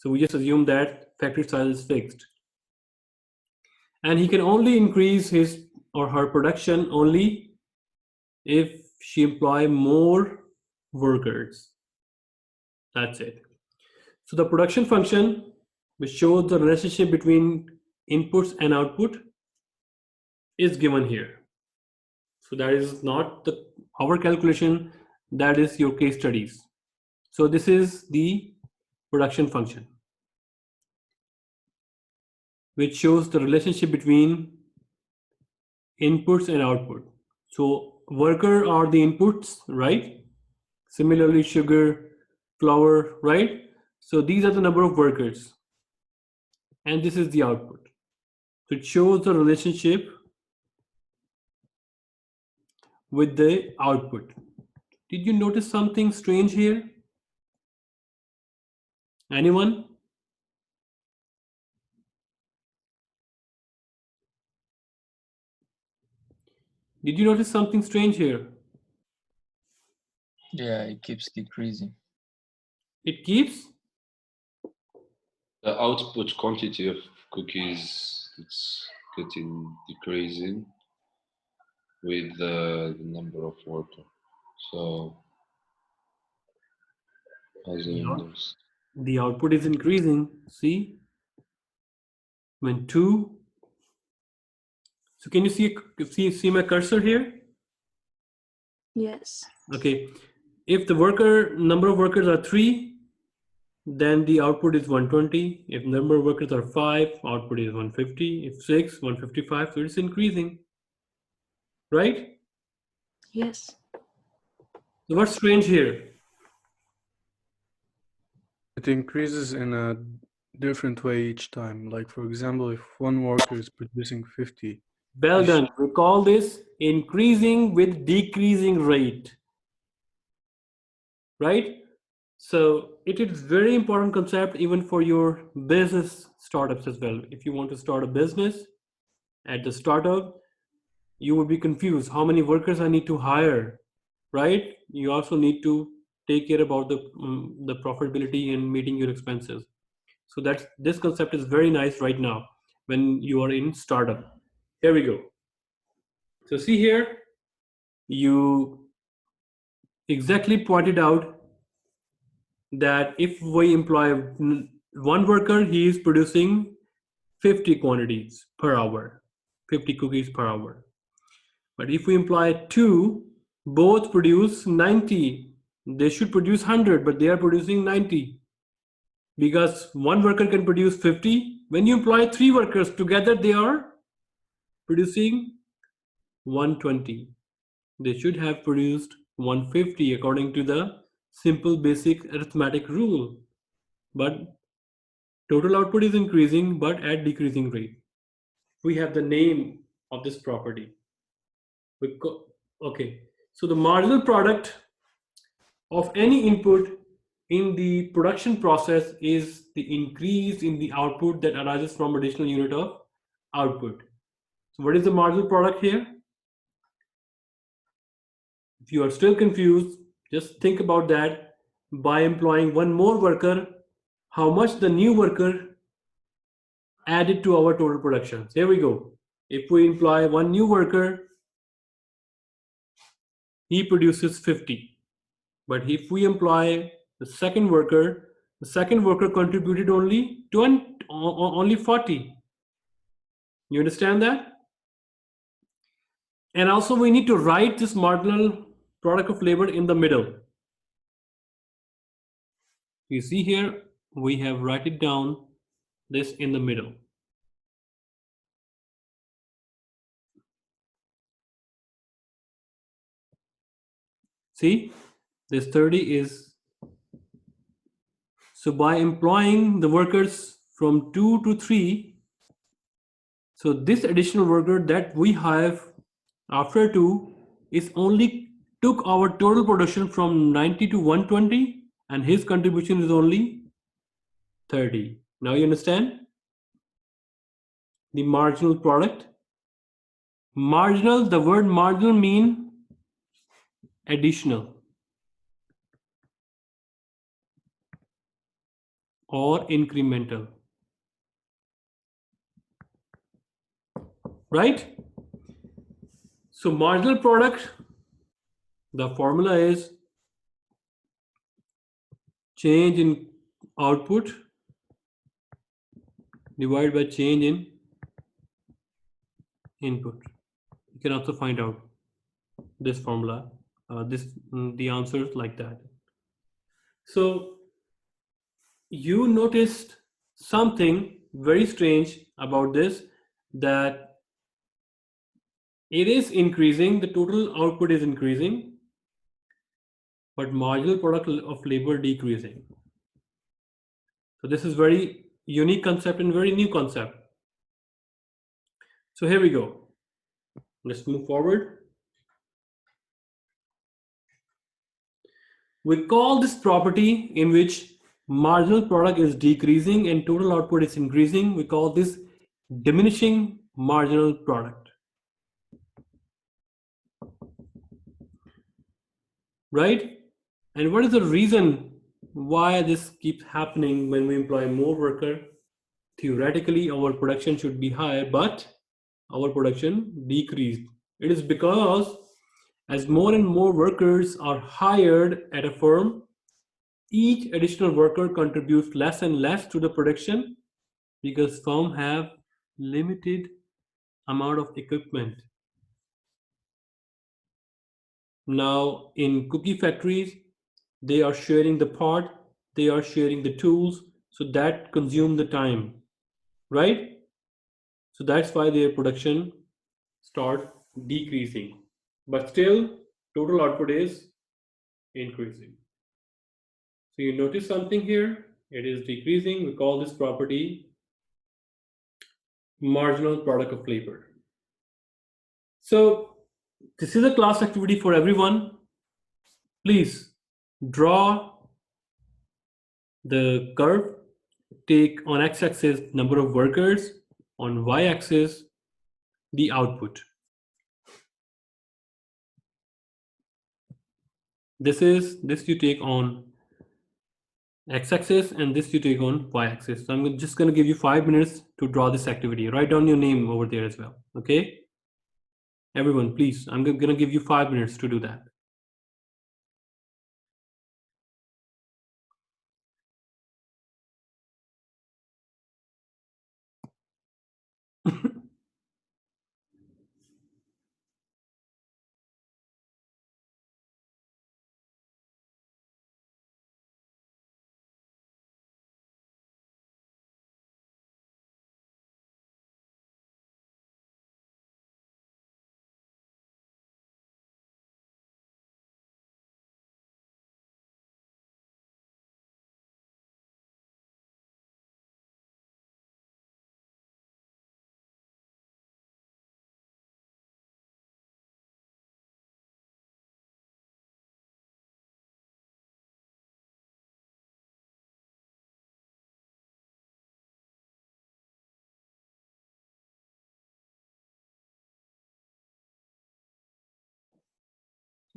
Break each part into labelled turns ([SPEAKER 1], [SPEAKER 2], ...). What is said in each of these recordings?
[SPEAKER 1] So we just assume that factory size is fixed. And he can only increase his or her production only if she employ more workers. That's it. So the production function, which shows the relationship between inputs and output, is given here. So that is not our calculation, that is your case studies. So this is the production function, which shows the relationship between inputs and output. So worker are the inputs, right? Similarly, sugar, flour, right? So these are the number of workers, and this is the output. So it shows the relationship with the output. Did you notice something strange here? Anyone? Did you notice something strange here?
[SPEAKER 2] Yeah, it keeps decreasing.
[SPEAKER 1] It keeps?
[SPEAKER 3] The output quantity of cookies, it's getting decreasing with the number of workers. So as a Windows.
[SPEAKER 1] The output is increasing. See? When 2. So can you see my cursor here?
[SPEAKER 4] Yes.
[SPEAKER 1] Okay. If the number of workers are 3, then the output is 120. If number of workers are 5, output is 150. If 6, 155. So it's increasing. Right?
[SPEAKER 4] Yes.
[SPEAKER 1] So what's strange here?
[SPEAKER 5] It increases in a different way each time. Like, for example, if one worker is producing 50.
[SPEAKER 1] Well done. We call this increasing with decreasing rate. Right? So it is very important concept even for your business startups as well. If you want to start a business at the startup, you would be confused. How many workers I need to hire, right? You also need to take care about the profitability and meeting your expenses. So this concept is very nice right now when you are in startup. Here we go. So see here, you exactly pointed out that if we employ one worker, he is producing 50 quantities per hour, 50 cookies per hour. But if we employ 2, both produce 90. They should produce 100, but they are producing 90. Because one worker can produce 50. When you employ 3 workers together, they are producing 120. They should have produced 150 according to the simple basic arithmetic rule. But total output is increasing, but at decreasing rate. We have the name of this property. Okay, so the marginal product of any input in the production process is the increase in the output that arises from additional unit of output. So what is the marginal product here? If you are still confused, just think about that. By employing one more worker, how much the new worker added to our total production. Here we go. If we employ one new worker, he produces 50. But if we employ the second worker contributed only 40. You understand that? And also we need to write this marginal product of labor in the middle. You see here, we have write it down this in the middle. See, this 30 is, so by employing the workers from 2 to 3, so this additional worker that we have after 2 is only took our total production from 90 to 120, and his contribution is only 30. Now you understand? The marginal product. Marginal, the word marginal mean additional. or incremental. Right? So marginal product, the formula is change in output divided by change in input. You can also find out this formula, the answers like that. So you noticed something very strange about this, that it is increasing, the total output is increasing, but marginal product of labor decreasing. So this is very unique concept and very new concept. So here we go. Let's move forward. We call this property in which marginal product is decreasing and total output is increasing, we call this diminishing marginal product. Right? And what is the reason why this keeps happening when we employ more worker? Theoretically, our production should be higher, but our production decreased. It is because as more and more workers are hired at a firm, each additional worker contributes less and less to the production because firms have limited amount of equipment. Now in cookie factories, they are sharing the part, they are sharing the tools, so that consume the time, right? So that's why their production start decreasing, but still total output is increasing. So you notice something here, it is decreasing. We call this property marginal product of labor. So this is a class activity for everyone. Please draw the curve. Take on x-axis number of workers, on y-axis the output. This you take on x-axis and this you take on y-axis. So I'm just going to give you 5 minutes to draw this activity. Write down your name over there as well. Okay? Everyone, please, I'm going to give you 5 minutes to do that.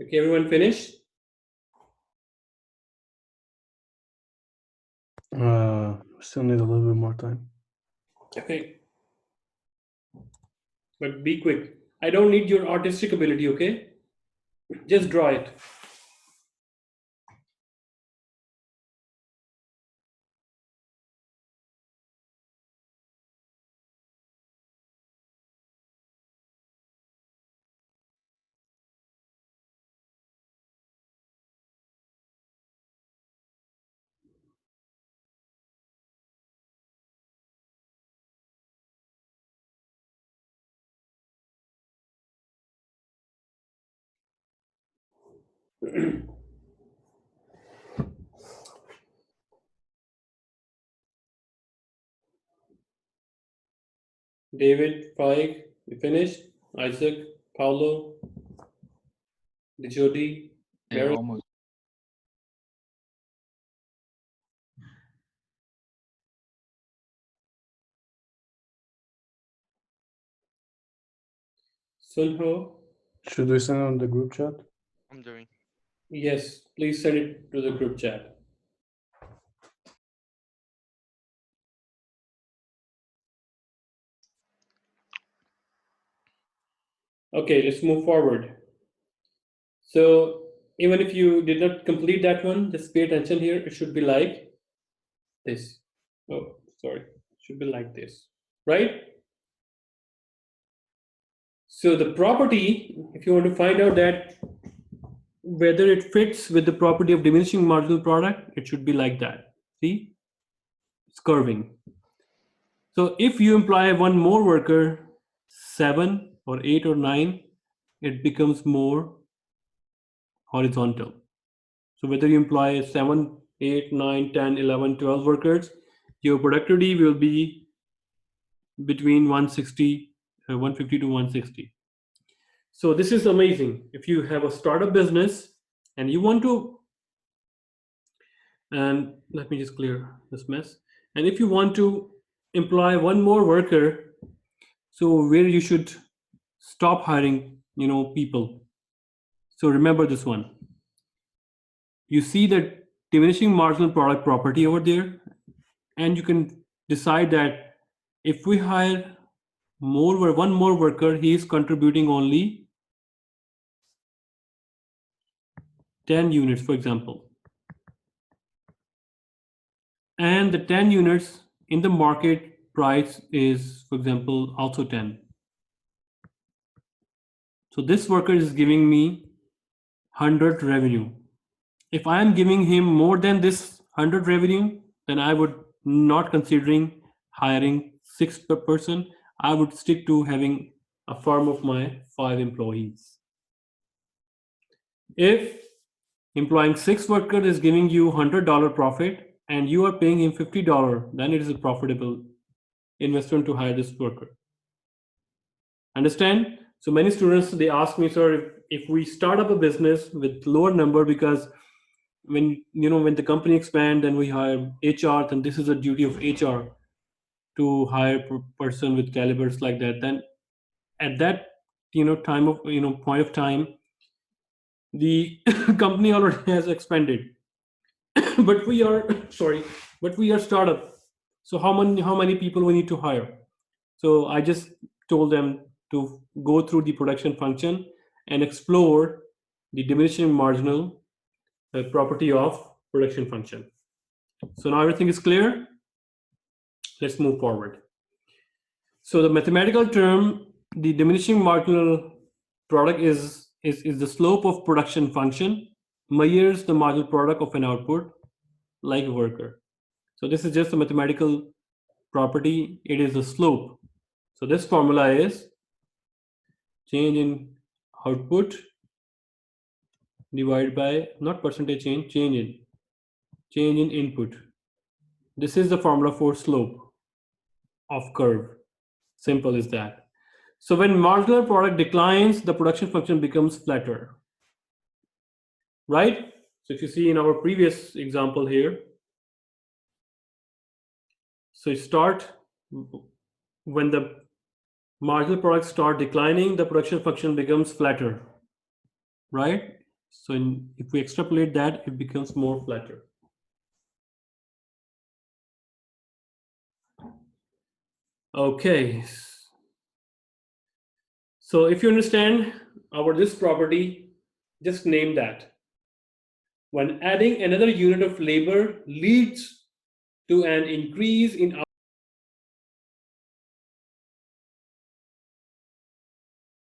[SPEAKER 1] Okay, everyone finished?
[SPEAKER 5] Still need a little bit more time.
[SPEAKER 1] Okay. But be quick. I don't need your artistic ability, okay? Just draw it. David, Faik, you finished? Isaac, Paulo, Dijodi,
[SPEAKER 2] Yeah,
[SPEAKER 1] Mary.
[SPEAKER 2] almost.
[SPEAKER 1] Sunho.
[SPEAKER 5] Should we send it on the group chat?
[SPEAKER 4] I'm doing.
[SPEAKER 1] Yes, please send it to the group chat. Okay, let's move forward. So even if you did not complete that one, just pay attention here. It should be like this. Oh, sorry. It should be like this, right? So the property, if you want to find out that whether it fits with the property of diminishing marginal product, it should be like that. See, it's curving. So if you employ one more worker, 7 or 8 or 9, it becomes more horizontal. So whether you employ 7, 8, 9, 10, 11, 12 workers, your productivity will be between 150 to 160. So this is amazing. If you have a startup business and you want to, and let me just clear this mess. And if you want to employ one more worker, so where you should stop hiring, people. So remember this one. You see that diminishing marginal product property over there, and you can decide that if we hire one more worker, he is contributing only 10 units, for example. And the 10 units in the market price is, for example, also 10. So this worker is giving me 100 revenue. If I am giving him more than this 100 revenue, then I would not considering hiring 6 per person. I would stick to having a firm of my 5 employees. If employing 6 workers is giving you $100 profit and you are paying him $50, then it is a profitable investment to hire this worker. Understand? So many students, they ask me, sir, if we start up a business with lower number, because when the company expand and we hire HR, then this is a duty of HR to hire person with calibers like that. Then at that point of time, the company already has expanded. But we are startup. So how many people we need to hire? So I just told them to go through the production function and explore the diminishing marginal property of production function. So now everything is clear. Let's move forward. So the mathematical term, the diminishing marginal product is the slope of production function, measures the marginal product of an output like a worker. So this is just a mathematical property. It is the slope. So this formula is change in output divided by, not percentage change, change in input. This is the formula for slope of curve. Simple as that. So when marginal product declines, the production function becomes flatter, right? So if you see in our previous example here, so when the marginal products start declining, the production function becomes flatter, right? So if we extrapolate that, it becomes more flatter. Okay. So if you understand this property, just name that. When adding another unit of labor leads to an increase in